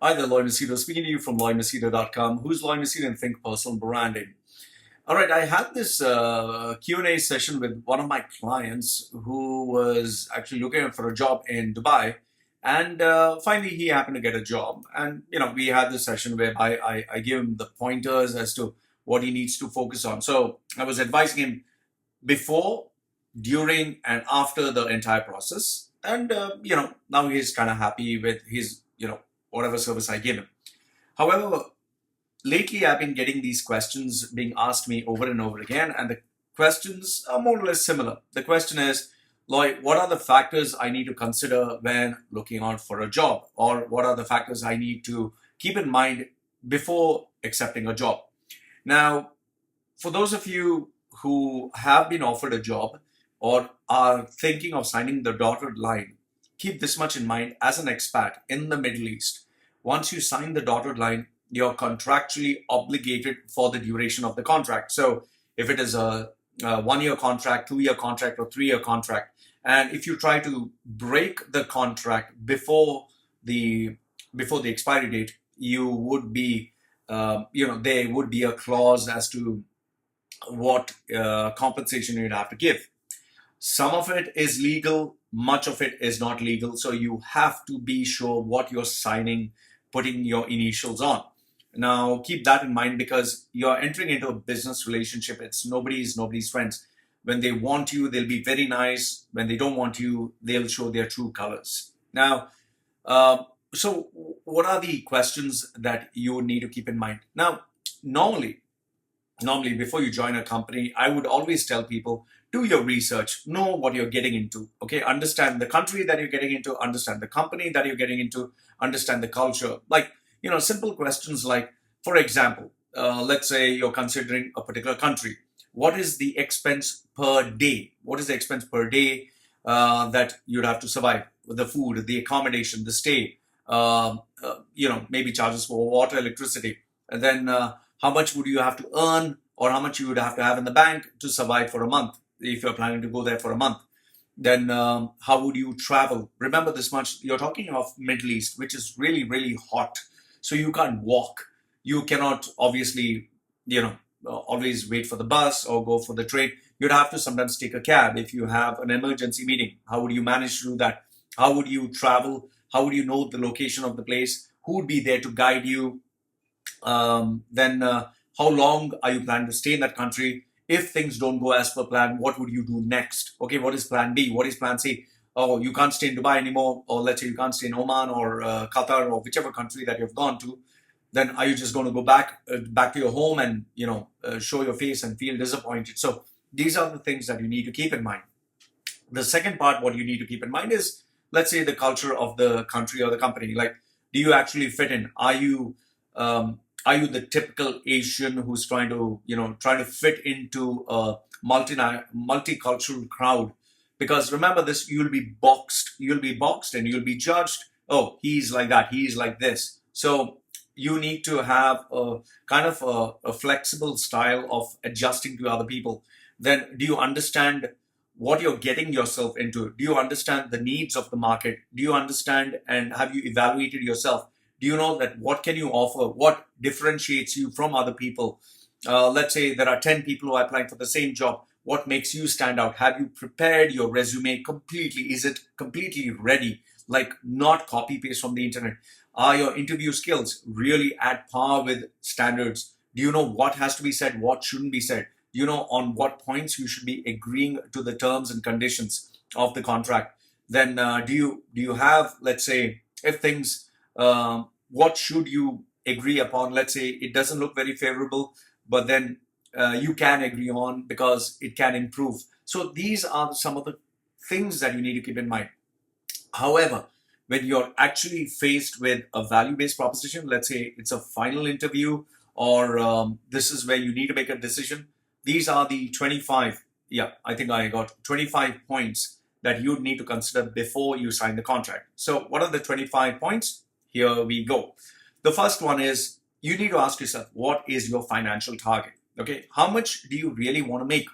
Hi there, Lloyd Machedo, speaking to you from lloydmachedo.com. Who's Lloyd Machedo and Think Personal Branding? All right, I had this Q&A session with one of my clients who was actually looking for a job in Dubai. And finally, he happened to get a job. And, we had this session where I give him the pointers as to what he needs to focus on. So I was advising him before, during, and after the entire process. And, now he's kind of happy with his, whatever service I give him. However, lately I've been getting these questions being asked me over and over again, and the questions are more or less similar. The question is, Lloyd, what are the factors I need to consider when looking out for a job? Or what are the factors I need to keep in mind before accepting a job? Now, for those of you who have been offered a job or are thinking of signing the dotted line, keep this much in mind. As an expat in the Middle East, once you sign the dotted line, you're contractually obligated for the duration of the contract. So if it is a 1 year contract, 2 year contract, or 3 year contract, and if you try to break the contract before the expiry date, you would be, there would be a clause as to what compensation you'd have to give. Some of it is legal, much of it is not legal. So you have to be sure what you're signing, putting your initials on. Now, keep that in mind because you're entering into a business relationship. It's nobody's friends. When they want you, they'll be very nice. When they don't want you, they'll show their true colors. Now, so what are the questions that you need to keep in mind? Now, normally, before you join a company, I would always tell people, do your research, know what you're getting into. Okay, understand the country that you're getting into, understand the company that you're getting into, understand the culture. Like, simple questions like, for example, let's say you're considering a particular country. What is the expense per day? What is the expense per day that you'd have to survive? The food, the accommodation, the stay, maybe charges for water, electricity. And then how much would you have to earn, or how much you would have to have in the bank to survive for a month if you're planning to go there for a month. Then how would you travel? Remember this much, you're talking of Middle East, which is really, really hot. So you can't walk. You cannot obviously, always wait for the bus or go for the train. You'd have to sometimes take a cab if you have an emergency meeting. How would you manage to do that? How would you travel? How would you know the location of the place? Who would be there to guide you? Then how long are you planning to stay in that country? If things don't go as per plan, what would you do next? Okay, what is plan B? What is plan C? Oh, you can't stay in Dubai anymore, or let's say you can't stay in Oman or Qatar or whichever country that you've gone to. Then are you just going to go back to your home and show your face and feel disappointed? So these are the things that you need to keep in mind. The second part, what you need to keep in mind is, let's say, the culture of the country or the company. Like, do you actually fit in? Are you the typical Asian who's trying to fit into a multicultural crowd? Because remember this, you'll be boxed and you'll be judged. Oh, he's like that, he's like this. So you need to have a kind of a flexible style of adjusting to other people. Then do you understand what you're getting yourself into? Do you understand the needs of the market? Do you understand and have you evaluated yourself? Do you know that what can you offer? What differentiates you from other people? Let's say there are 10 people who are applying for the same job. What makes you stand out? Have you prepared your resume completely? Is it completely ready? Like, not copy paste from the internet. Are your interview skills really at par with standards? Do you know what has to be said, what shouldn't be said? Do you know on what points you should be agreeing to the terms and conditions of the contract? Then do you have, let's say, if things what should you agree upon? Let's say it doesn't look very favorable, but then you can agree on because it can improve. So these are some of the things that you need to keep in mind. However, when you're actually faced with a value-based proposition, let's say it's a final interview, or this is where you need to make a decision, these are the 25, I think I got 25 points that you need to consider before you sign the contract. So what are the 25 points? Here we go. The first one is, you need to ask yourself, what is your financial target? Okay, how much do you really want to make?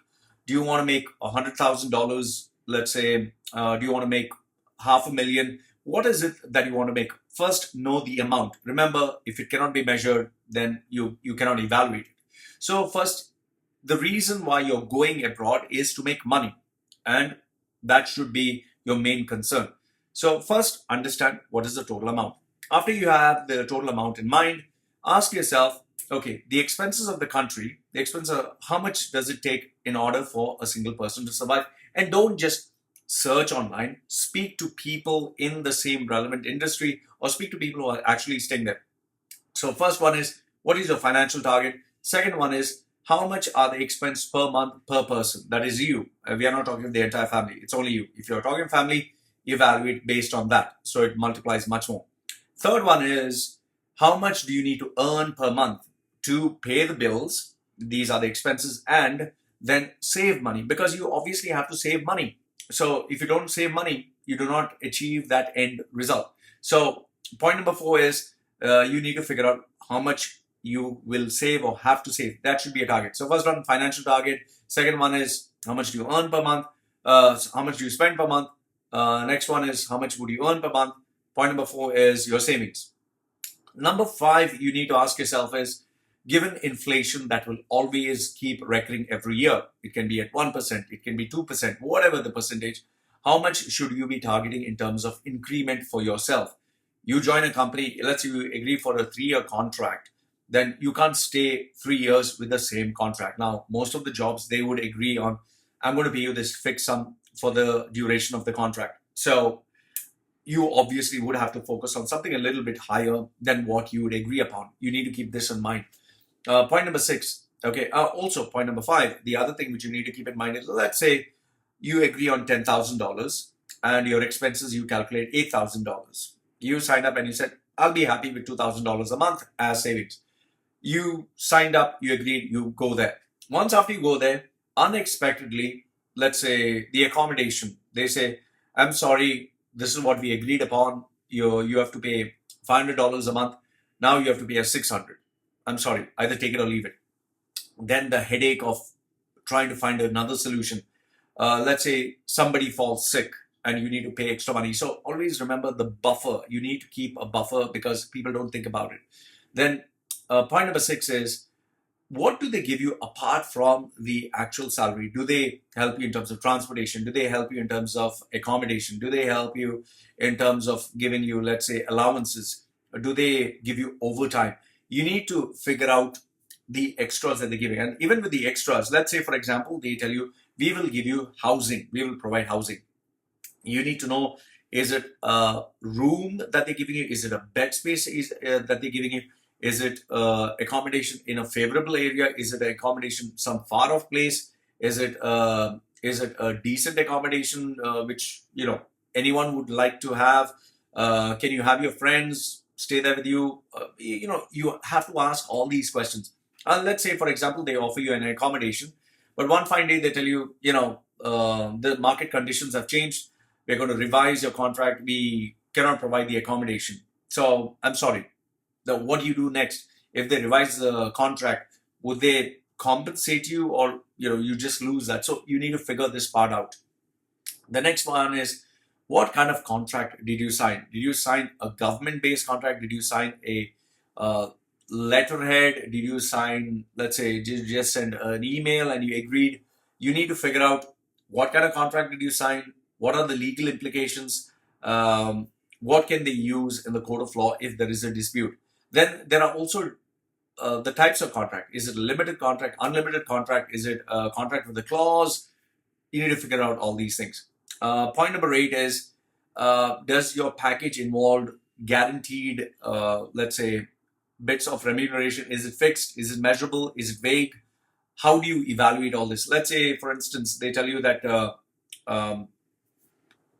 Do you want to make $100,000? Let's say, do you want to make $500,000? What is it that you want to make? first know the amount. Remember, if it cannot be measured, then you cannot evaluate it. So first, the reason why you're going abroad is to make money, and that should be your main concern. So first, understand what is the total amount. After you have the total amount in mind, ask yourself, okay, the expenses of the country, the expense of how much does it take in order for a single person to survive? And don't just search online, speak to people in the same relevant industry, or speak to people who are actually staying there. So first one is, what is your financial target? Second one is, how much are the expense per month per person? That is you. We are not talking the entire family. It's only you. If you're talking family, evaluate based on that. So it multiplies much more. Third one is, how much do you need to earn per month to pay the bills? These are the expenses, and then save money, because you obviously have to save money. So if you don't save money, you do not achieve that end result. So point number four is, you need to figure out how much you will save or have to save. That should be a target. So first one, financial target. Second one is, how much do you earn per month? How much do you spend per month? Next one is, how much would you earn per month? Point number four is your savings. Number five, you need to ask yourself is, given inflation that will always keep recurring every year, it can be at 1%, it can be 2%, whatever the percentage, how much should you be targeting in terms of increment for yourself? You join a company, let's say you agree for a 3-year contract, then you can't stay 3 years with the same contract. Now, most of the jobs, they would agree on, I'm going to pay you this fixed sum for the duration of the contract. So you obviously would have to focus on something a little bit higher than what you would agree upon. You need to keep this in mind. Point number six. Okay. Also, point number five. The other thing which you need to keep in mind is, let's say you agree on $10,000 and your expenses you calculate $8,000. You signed up and you said, I'll be happy with $2,000 a month as savings. You signed up, you agreed, you go there. Once after you go there, unexpectedly, let's say the accommodation, they say, I'm sorry, this is what we agreed upon. You have to pay $500 a month. Now you have to pay us $600. I'm sorry, either take it or leave it. Then the headache of trying to find another solution. Let's say somebody falls sick and you need to pay extra money. So always remember the buffer. You need to keep a buffer because people don't think about it. Then point number six is, what do they give you apart from the actual salary? Do they help you in terms of transportation? Do they help you in terms of accommodation? Do they help you in terms of giving you, let's say, allowances? Do they give you overtime? You need to figure out the extras that they're giving. And even with the extras, let's say, for example, they tell you, we will give you housing. We will provide housing. You need to know, is it a room that they're giving you? Is it a bed space that they're giving you? Is it accommodation in a favorable area? Is it accommodation some far off place? Is it a decent accommodation which anyone would like to have? Can you have your friends stay there with you? You have to ask all these questions. Let's say, for example, they offer you an accommodation, but one fine day they tell you, the market conditions have changed. We're going to revise your contract. We cannot provide the accommodation. So I'm sorry. What do you do next? If they revise the contract, would they compensate you, or you just lose that? So you need to figure this part out. The next one is, what kind of contract did you sign? Did you sign a government-based contract? Did you sign a letterhead? Did you sign, let's say, just send an email and you agreed? You need to figure out what kind of contract did you sign? What are the legal implications? What can they use in the court of law if there is a dispute? Then there are also the types of contract. Is it a limited contract, unlimited contract? Is it a contract with a clause? You need to figure out all these things. Point number 8 is, does your package involve guaranteed, let's say, bits of remuneration? Is it fixed? Is it measurable? Is it vague? How do you evaluate all this? Let's say, for instance, they tell you that,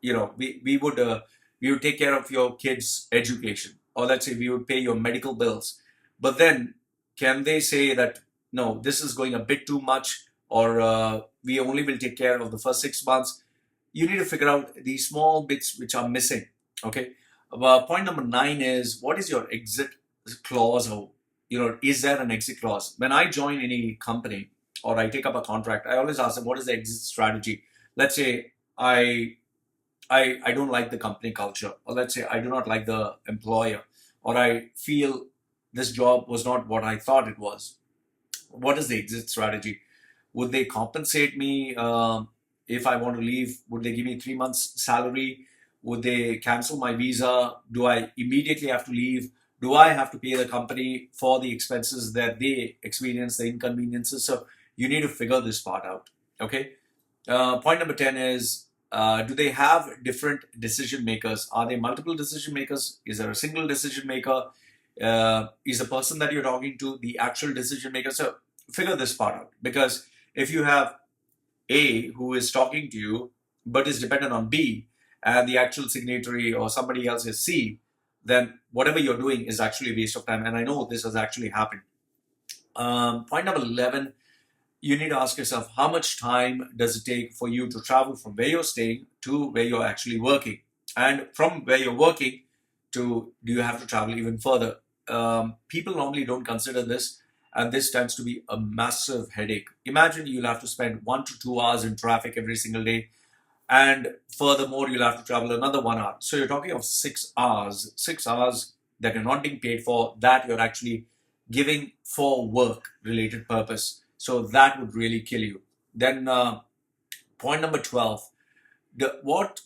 we would take care of your kids' education. Or let's say we would pay your medical bills. But then can they say that, no, this is going a bit too much, or we only will take care of the first 6 months? You need to figure out these small bits which are missing. Okay. Point number 9 is, what is your exit clause? Or, is there an exit clause? When I join any company or I take up a contract, I always ask them, what is the exit strategy? Let's say I I don't like the company culture, or let's say I do not like the employer, or I feel this job was not what I thought it was. What is the exit strategy? Would they compensate me if I want to leave? Would they give me 3 months' salary? Would they cancel my visa? Do I immediately have to leave? Do I have to pay the company for the expenses that they experience, the inconveniences? So you need to figure this part out. Okay. Point number 10 is, do they have different decision makers? Are they multiple decision makers? Is there a single decision maker? Is the person that you're talking to the actual decision maker? So figure this part out, because if you have A who is talking to you but is dependent on B, and the actual signatory or somebody else is C, then whatever you're doing is actually a waste of time. And I know this has actually happened. Point number 11, you need to ask yourself, how much time does it take for you to travel from where you're staying to where you're actually working? And from where you're working to, do you have to travel even further? People normally don't consider this, and this tends to be a massive headache. Imagine you'll have to spend 1 to 2 hours in traffic every single day, and furthermore, you'll have to travel another 1 hour. So you're talking of 6 hours, 6 hours that you're not being paid for, that you're actually giving for work related purpose. So that would really kill you. Then, point number 12, what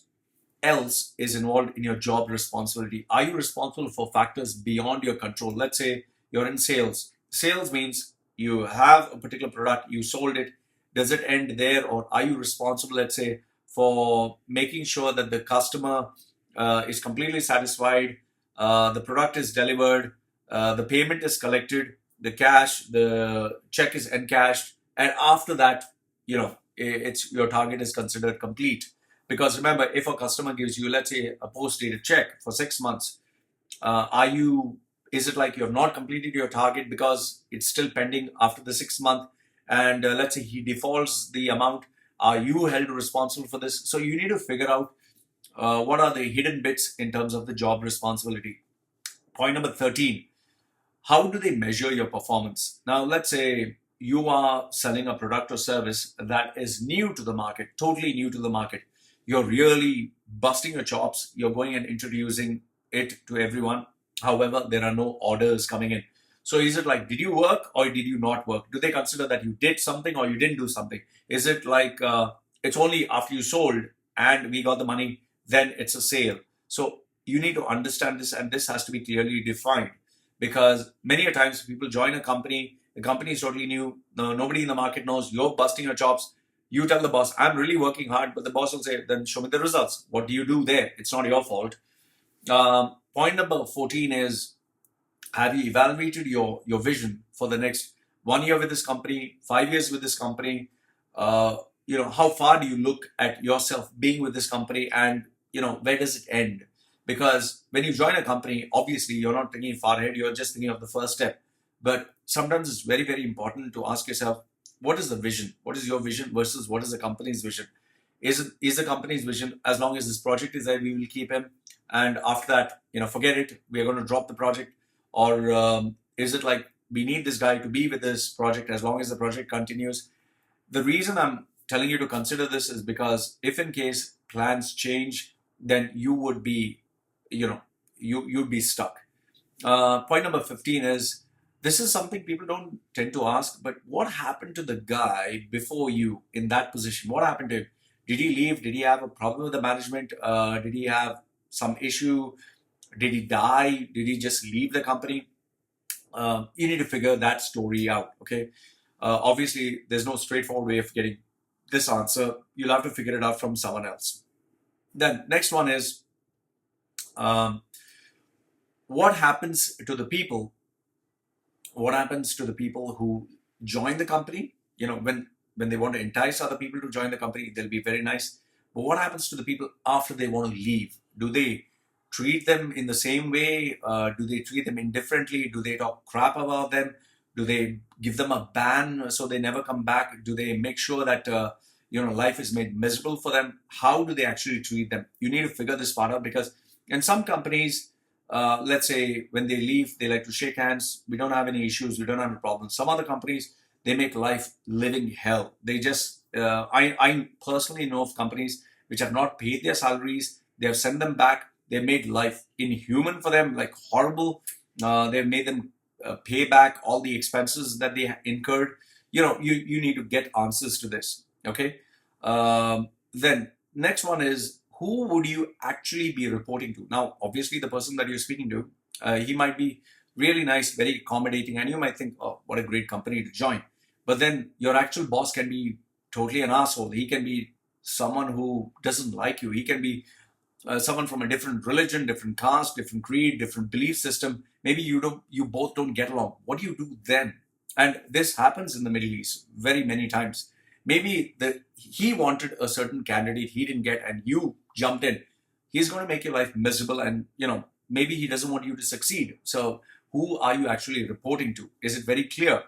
else is involved in your job responsibility? Are you responsible for factors beyond your control? Let's say you're in sales. Sales means you have a particular product, you sold it. Does it end there, or are you responsible, let's say, for making sure that the customer is completely satisfied, the product is delivered, the payment is collected, the check is encashed, and after that, it's your target is considered complete. Because remember, if a customer gives you, let's say, a post-dated check for 6 months, are you? Is it like you have not completed your target because it's still pending after the 6 month, and let's say he defaults the amount? Are you held responsible for this? So you need to figure out what are the hidden bits in terms of the job responsibility. Point number 13, how do they measure your performance? Now, let's say you are selling a product or service that is new to the market, totally new to the market. You're really busting your chops. You're going and introducing it to everyone. However, there are no orders coming in. So is it like, did you work or did you not work? Do they consider that you did something or you didn't do something? Is it like it's only after you sold and we got the money, then it's a sale? So you need to understand this, and this has to be clearly defined, because many a times people join a company, the company is totally new, nobody in the market knows, you're busting your chops. You tell the boss, I'm really working hard, but the boss will say, then show me the results. What do you do there? It's not your fault. Point number 14 is, have you evaluated your vision for the next 1 year with this company, 5 years with this company? How far do you look at yourself being with this company, and where does it end? Because when you join a company, obviously you're not thinking far ahead, you're just thinking of the first step. But sometimes it's very, very important to ask yourself, what is the vision? What is your vision versus what is the company's vision? Is the company's vision, as long as this project is there, we will keep him, and after that, forget it, we are going to drop the project? Or is it like, we need this guy to be with this project as long as the project continues? The reason I'm telling you to consider this is because if in case plans change, then you would be, you'd be stuck. Point number 15 is, this is something people don't tend to ask, but what happened to the guy before you in that position? What happened to him? Did he leave? Did he have a problem with the management? Did he have some issue? Did he die? Did he just leave the company? You need to figure that story out, okay? Obviously, there's no straightforward way of getting this answer. You'll have to figure it out from someone else. Then, next one is, um, what happens to the people? What happens to the people who join the company? When they want to entice other people to join the company, they'll be very nice. But what happens to the people after they want to leave? Do they treat them in the same way? Do they treat them indifferently? Do they talk crap about them? Do they give them a ban so they never come back? Do they make sure that life is made miserable for them? How do they actually treat them? You need to figure this part out, because in some companies, let's say when they leave, they like to shake hands. We don't have any issues. We don't have any problems. Some other companies, they make life living hell. They just, I personally know of companies which have not paid their salaries. They have sent them back. They've made life inhuman for them, like horrible. They've made them pay back all the expenses that they incurred. You need to get answers to this. Okay. Then next one is, who would you actually be reporting to? Now, obviously, the person that you're speaking to, he might be really nice, very accommodating, and you might think, oh, what a great company to join. But then your actual boss can be totally an asshole. He can be someone who doesn't like you. He can be someone from a different religion, different caste, different creed, different belief system. Maybe you both don't get along. What do you do then? And this happens in the Middle East very many times. Maybe he wanted a certain candidate he didn't get, and you jumped in. He's going to make your life miserable, and maybe he doesn't want you to succeed. So who are you actually reporting to? Is it very clear?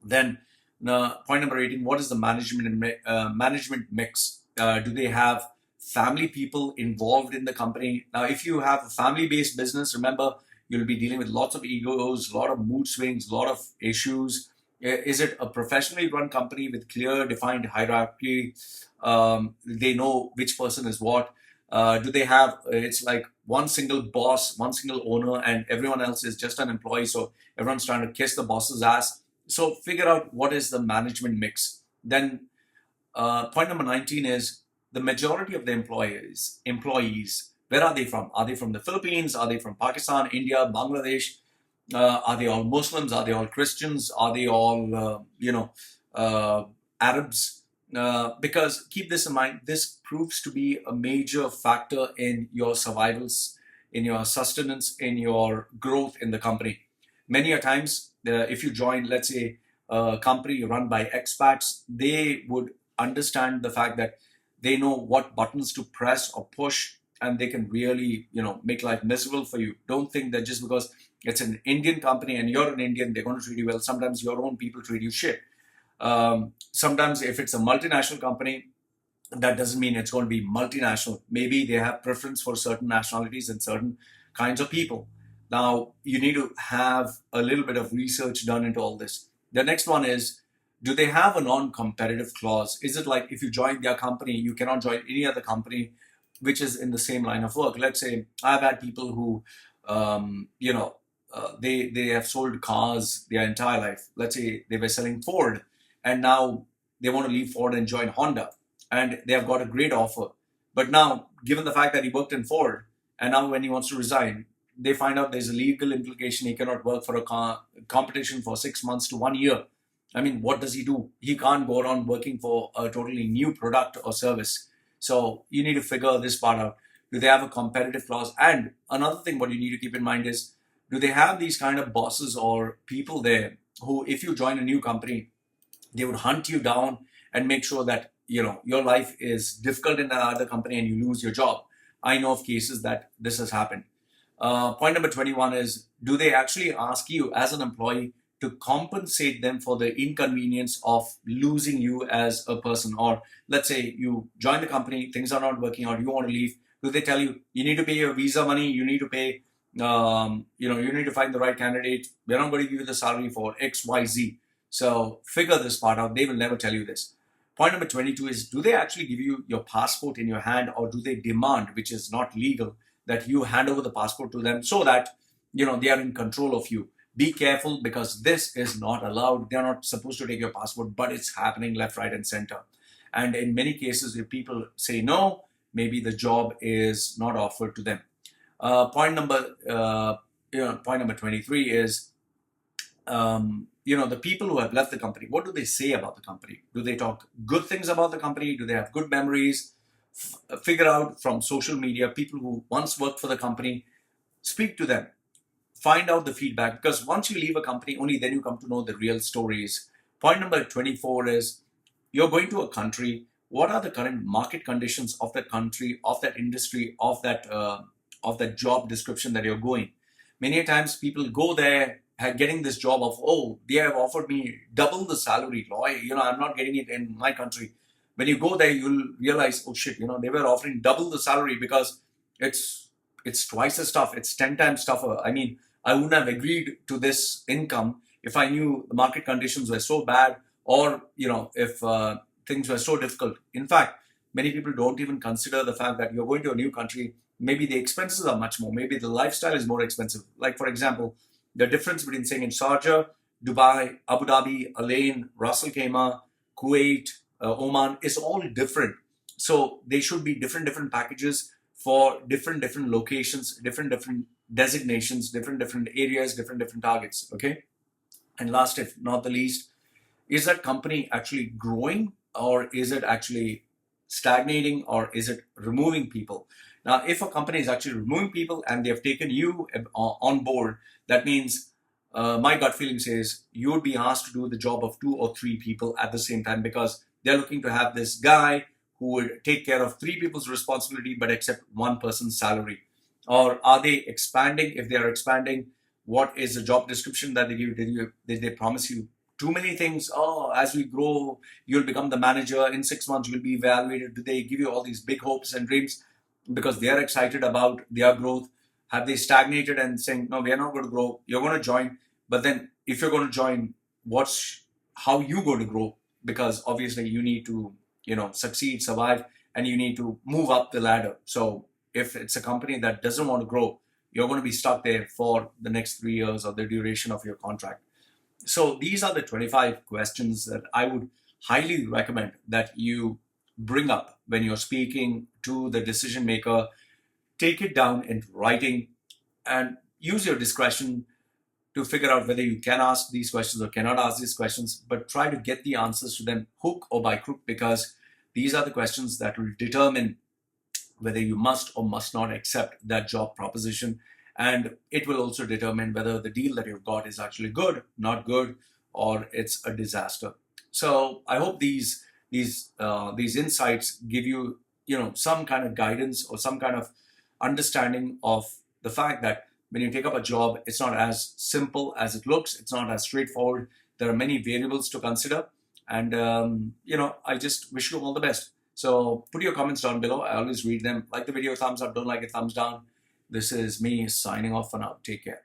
Then point number 18, what is the management mix? Do they have family people involved in the company? Now, if you have a family-based business, remember, you'll be dealing with lots of egos, a lot of mood swings, a lot of issues. Is it a professionally run company with clear, defined hierarchy? They know which person is what. Do they have, it's like one single boss, one single owner, and everyone else is just an employee, so everyone's trying to kiss the boss's ass. So figure out what is the management mix. Then point number 19 is, the majority of the employees, where are they from? Are they from the Philippines? Are they from Pakistan, India, Bangladesh? Are they all Muslims? Are they all Christians? Are they all, Arabs? Because keep this in mind, this proves to be a major factor in your survivals, in your sustenance, in your growth in the company. Many a times, if you join, let's say, a company run by expats, they would understand the fact that they know what buttons to press or push, and they can really, make life miserable for you. Don't think that just because it's an Indian company and you're an Indian, they're going to treat you well. Sometimes your own people treat you shit. Sometimes if it's a multinational company, that doesn't mean it's going to be multinational. Maybe they have preference for certain nationalities and certain kinds of people. Now, you need to have a little bit of research done into all this. The next one is, do they have a non-competitive clause? Is it like if you join their company, you cannot join any other company which is in the same line of work? Let's say I've had people who, they have sold cars their entire life. Let's say they were selling Ford, and now they want to leave Ford and join Honda, and they have got a great offer. But now, given the fact that he worked in Ford, and now when he wants to resign, they find out there's a legal implication. He cannot work for a competition for 6 months to 1 year. I mean, what does he do? He can't go around working for a totally new product or service. So you need to figure this part out. Do they have a competitive clause? And another thing, what you need to keep in mind is, do they have these kind of bosses or people there who, if you join a new company, they would hunt you down and make sure that, your life is difficult in another company and you lose your job? I know of cases that this has happened. Point number 21 is, do they actually ask you as an employee to compensate them for the inconvenience of losing you as a person? Or let's say you join the company, things are not working out, you want to leave. Do they tell you, you need to pay your visa money, you need to pay, you need to find the right candidate, we're not going to give you the salary for X, Y, Z. So figure this part out. They will never tell you this. Point number 22 is, do they actually give you your passport in your hand, or do they demand, which is not legal, that you hand over the passport to them so that, they are in control of you? Be careful, because this is not allowed. They're not supposed to take your passport, but it's happening left, right, and center. And in many cases, if people say no, maybe the job is not offered to them. Point number 23 is, the people who have left the company, what do they say about the company? Do they talk good things about the company? Do they have good memories? Figure out from social media people who once worked for the company, speak to them. Find out the feedback, because once you leave a company, only then you come to know the real stories. Point number 24 is, you're going to a country. What are the current market conditions of that country, of that industry, of that job description that you're going? Many times people go there getting this job of, oh, they have offered me double the salary. I'm not getting it in my country. When you go there, you'll realize, oh shit, they were offering double the salary, because it's twice as tough. It's 10 times tougher. I mean, I wouldn't have agreed to this income if I knew the market conditions were so bad, or if things were so difficult. In fact, Many people don't even consider the fact that you're going to a new country. Maybe the expenses are much more. Maybe the lifestyle is more expensive. Like, for example, the difference between saying in Sharjah, Dubai, Abu Dhabi, Alain, Ras Al Khaimah, Kuwait, Oman is all different. So they should be different packages for different locations, different designations, different areas, different targets. Okay. And last, if not the least, is that company actually growing, or is it actually stagnating, or is it removing people? Now, if a company is actually removing people and they have taken you on board, that means my gut feeling says you would be asked to do the job of two or three people at the same time, because they're looking to have this guy who would take care of three people's responsibility but accept one person's salary. Or are they expanding? If they are expanding, what is the job description that they give? Did they promise you too many things? Oh, as we grow, you'll become the manager. In 6 months, you'll be evaluated. Do they give you all these big hopes and dreams because they are excited about their growth? Have they stagnated and saying, no, we are not going to grow? You're going to join. But then if you're going to join, how you going to grow? Because obviously you need to, succeed, survive, and you need to move up the ladder. So if it's a company that doesn't want to grow, you're going to be stuck there for the next 3 years or the duration of your contract. So these are the 25 questions that I would highly recommend that you bring up when you're speaking to the decision maker. Take it down in writing and use your discretion to figure out whether you can ask these questions or cannot ask these questions, but try to get the answers to them hook or by crook, because these are the questions that will determine whether you must or must not accept that job proposition. And it will also determine whether the deal that you've got is actually good, not good, or it's a disaster. So I hope these insights give you, some kind of guidance or some kind of understanding of the fact that when you take up a job, it's not as simple as it looks. It's not as straightforward. There are many variables to consider. And, I just wish you all the best. So put your comments down below. I always read them. Like the video, thumbs up. Don't like it, thumbs down. This is me signing off for now. Take care.